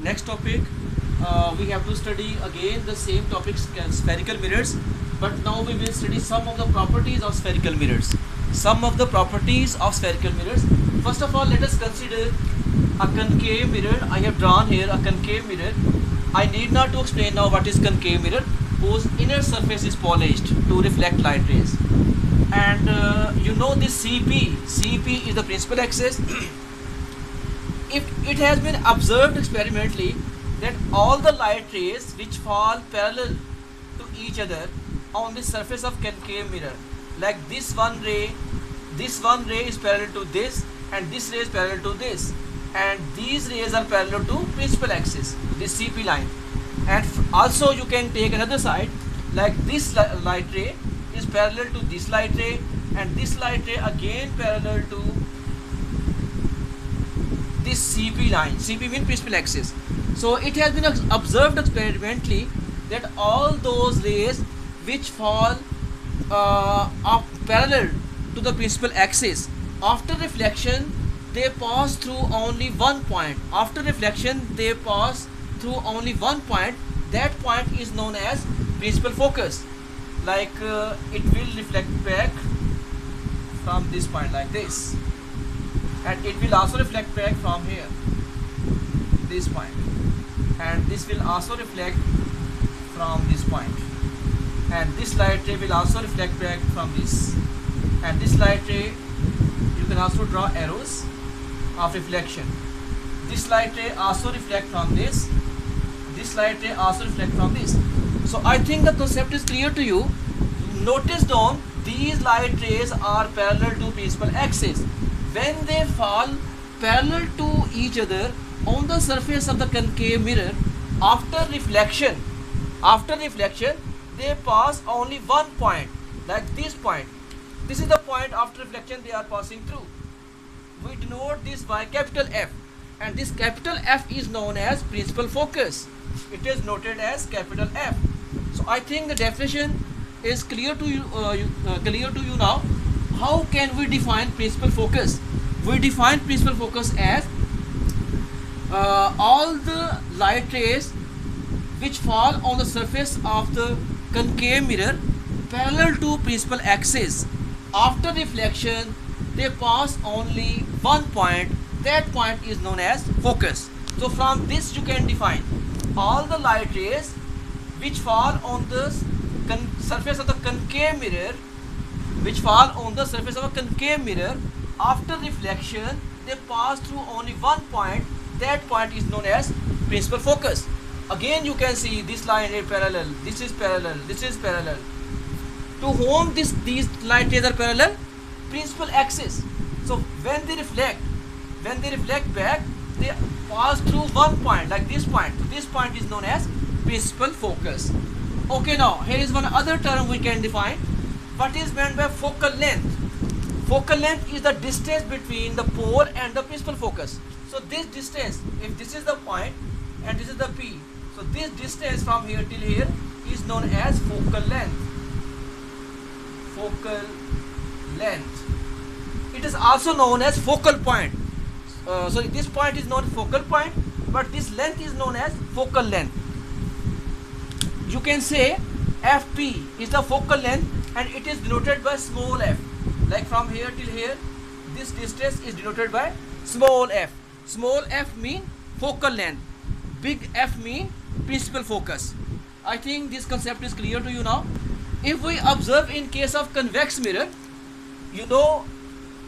next topic. We have to study again the same topics, spherical mirrors, but now we will study some of the properties of spherical mirrors. Some of the properties of spherical mirrors. First of all, let us consider a concave mirror. I have drawn here a concave mirror. I need not to explain now what is concave mirror, whose inner surface is polished to reflect light rays. And you know this CP is the principal axis. If it has been observed experimentally that all the light rays which fall parallel to each other on the surface of concave mirror, like this one ray is parallel to this, and this ray is parallel to this, and these rays are parallel to principal axis, this CP line. And also you can take another side, like this light ray is parallel to this light ray, and this light ray again parallel to this CP line. CP means principal axis. So it has been observed experimentally that all those rays which fall are parallel to the principal axis, after reflection they pass through only one point. After reflection they pass through only one point. That point is known as principal focus. Like it will reflect back from this point like this, and it will also reflect back from here, this point, and this will also reflect from this point, and this light ray will also reflect back from this, and this light ray you can also draw arrows of reflection. This light ray also reflect from this light ray also reflect from this. So I think the concept is clear to you. Notice down, these light rays are parallel to principal axis. When they fall parallel to each other on the surface of the concave mirror, after reflection they pass only one point, like this point. This is the point after reflection they are passing through. We denote this by capital F, and this capital F is known as principal focus. It is noted as capital F. So I think the definition is clear to you now. How can we define principal focus? We define principal focus as all the light rays which fall on the surface of the concave mirror parallel to principal axis. After reflection they pass only one point. That point is known as focus. So from this you can define all the light rays which fall on the surface of the concave mirror, after reflection they pass through only one point. That point is known as principal focus. Again you can see this line is parallel, this is parallel, this is parallel. To whom these light rays are parallel? Principal axis. So when they reflect back, they pass through one point, like this point. This point is known as principal focus. Okay, now here is one other term we can define. What is meant by focal length? Focal length is the distance between the pole and the principal focus. So this distance, if this is the point and this is the P, so this distance from here till here is known as focal length. Focal length. It is also known as focal point. So this point is known as focal point, but this length is known as focal length. You can say FP is the focal length, and it is denoted by small f. Like from here till here, this distance is denoted by small f. Small f mean focal length, big F mean principal focus. I think this concept is clear to you now. If we observe in case of convex mirror, you know,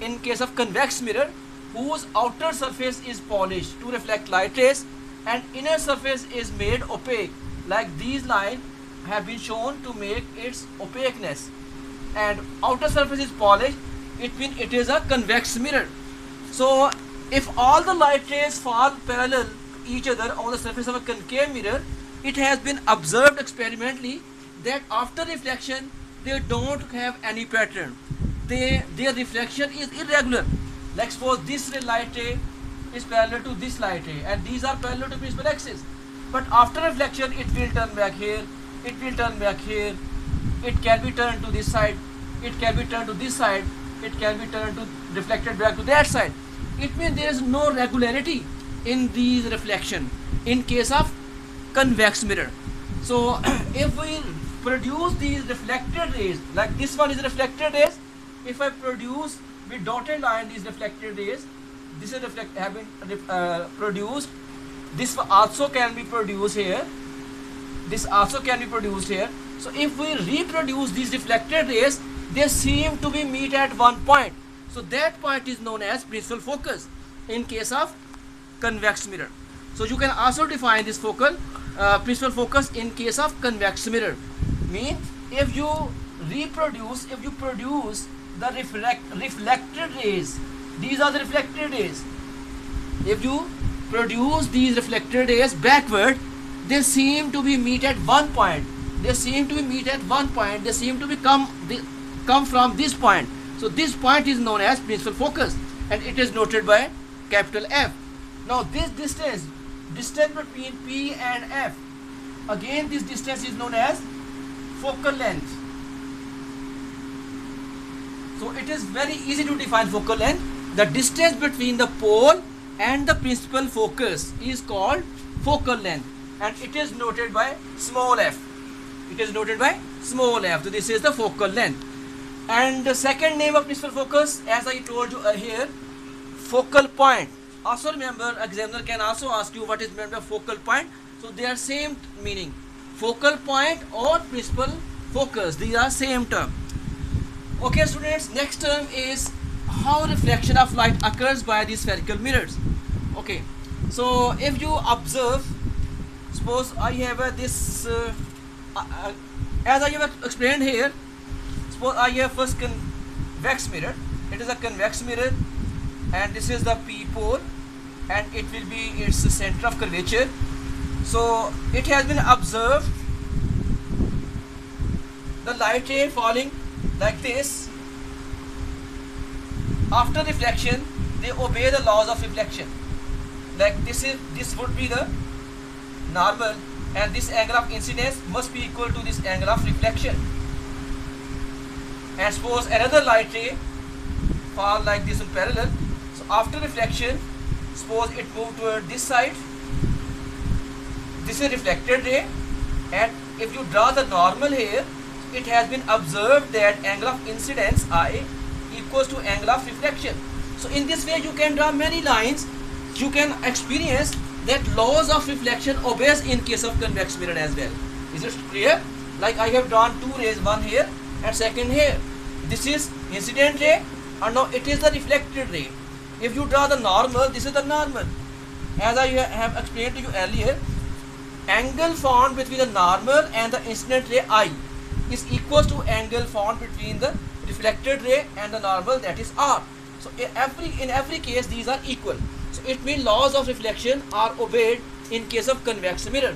in case of convex mirror, whose outer surface is polished to reflect light rays and inner surface is made opaque, like these lines have been shown to make its opaqueness, and outer surface is polished, it means it is a convex mirror. So if all the light rays fall parallel to each other on the surface of a concave mirror, it has been observed experimentally that after reflection they don't have any pattern. Their reflection is irregular. Like suppose this light ray is parallel to this light ray, and these are parallel to principal axis. But after reflection it will turn back here, it will turn back here, it can be turned to this side, it can be turned to this side, it can be turned to reflected back to that side. It means there is no regularity in these reflection. in case of convex mirror. So if we produce these reflected rays, like this one is reflected rays, if I produce with dotted line these reflected rays, this is produced, this also can be produced here, this also can be produced here. So if we reproduce these reflected rays, they seem to be meet at one point, so that point is known as principal focus in case of convex mirror. So you can also define this principal focus in case of convex mirror. Mean if you produce the reflected rays, these are the reflected rays, if you produce these reflected rays backward, they seem to be meet at one point, they seem to come from this point. So this point is known as principal focus, and it is noted by capital F. Now this distance between P and F, again this distance is known as focal length. So it is very easy to define focal length. The distance between the pole and the principal focus is called focal length, and it is noted by small f. It is noted by small f. So this is the focal length. And the second name of principal focus, as I told you here, focal point. Also remember, examiner can also ask you what is meant by focal point. So they are same meaning. Focal point or principal focus, these are same term. Okay students, next term is how reflection of light occurs by these spherical mirrors. Okay, so if you observe, suppose I have this as I have explained here, suppose I have first convex mirror. It is a convex mirror, and this is the P pole, and it will be its center of curvature. So it has been observed the light ray falling like this. After reflection, they obey the laws of reflection. Like this would be the normal, and this angle of incidence must be equal to this angle of reflection. And suppose another light ray fall like this in parallel. So after reflection, suppose it moved toward this side. This is reflected ray, and if you draw the normal here, it has been observed that angle of incidence I equals to angle of reflection. So in this way you can draw many lines. You can experience that laws of reflection obeys in case of convex mirror as well. Is it clear? Like I have drawn two rays, one here and second here. This is incident ray, and now it is the reflected ray. If you draw the normal, this is the normal. As I have explained to you earlier, angle found between the normal and the incident ray I is equal to angle found between the reflected ray and the normal, that is R. So in every case these are equal. So it means laws of reflection are obeyed in case of convex mirror,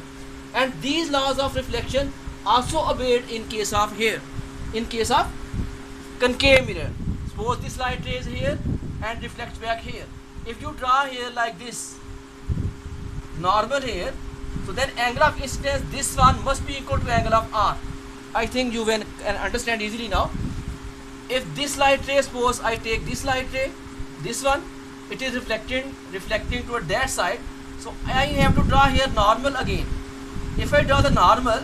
and these laws of reflection also obeyed in case of here, in case of concave mirror. Suppose this light ray is here and reflects back here. If you draw here like this normal here, so then angle of incidence, this one must be equal to angle of R. I think you can understand easily now. If this light ray, suppose I take this light ray, this one, it is reflecting toward that side. So I have to draw here normal again. If I draw the normal,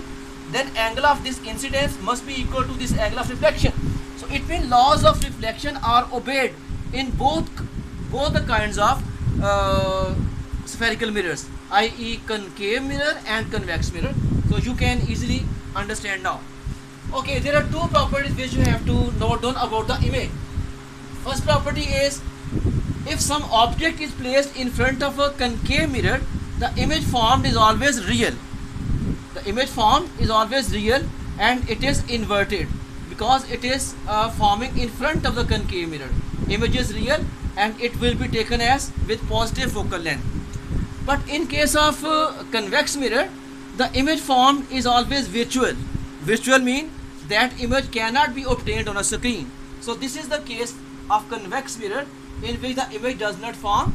then angle of this incidence must be equal to this angle of reflection. So it means laws of reflection are obeyed in both the kinds of spherical mirrors, i.e. concave mirror and convex mirror. So you can easily understand now. Okay, there are two properties which you have to note down about the image. First property is, if some object is placed in front of a concave mirror, the image formed is always real. The image formed is always real, and it is inverted because it is forming in front of the concave mirror. Image is real and it will be taken as with positive focal length. But in case of convex mirror, the image formed is always virtual. Virtual means that image cannot be obtained on a screen. So this is the case of convex mirror, in which the image does not form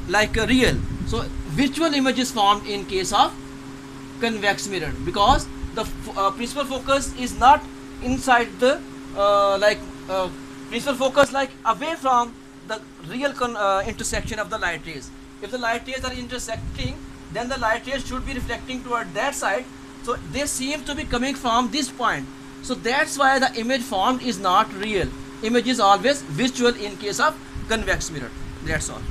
like a real. So virtual image is formed in case of convex mirror, because the principal focus is not inside the principal focus like away from the real intersection of the light rays. If the light rays are intersecting then the light rays should be reflecting toward that side. So they seem to be coming from this point. So that's why the image formed is not real. Image is always visual in case of convex mirror. That's all.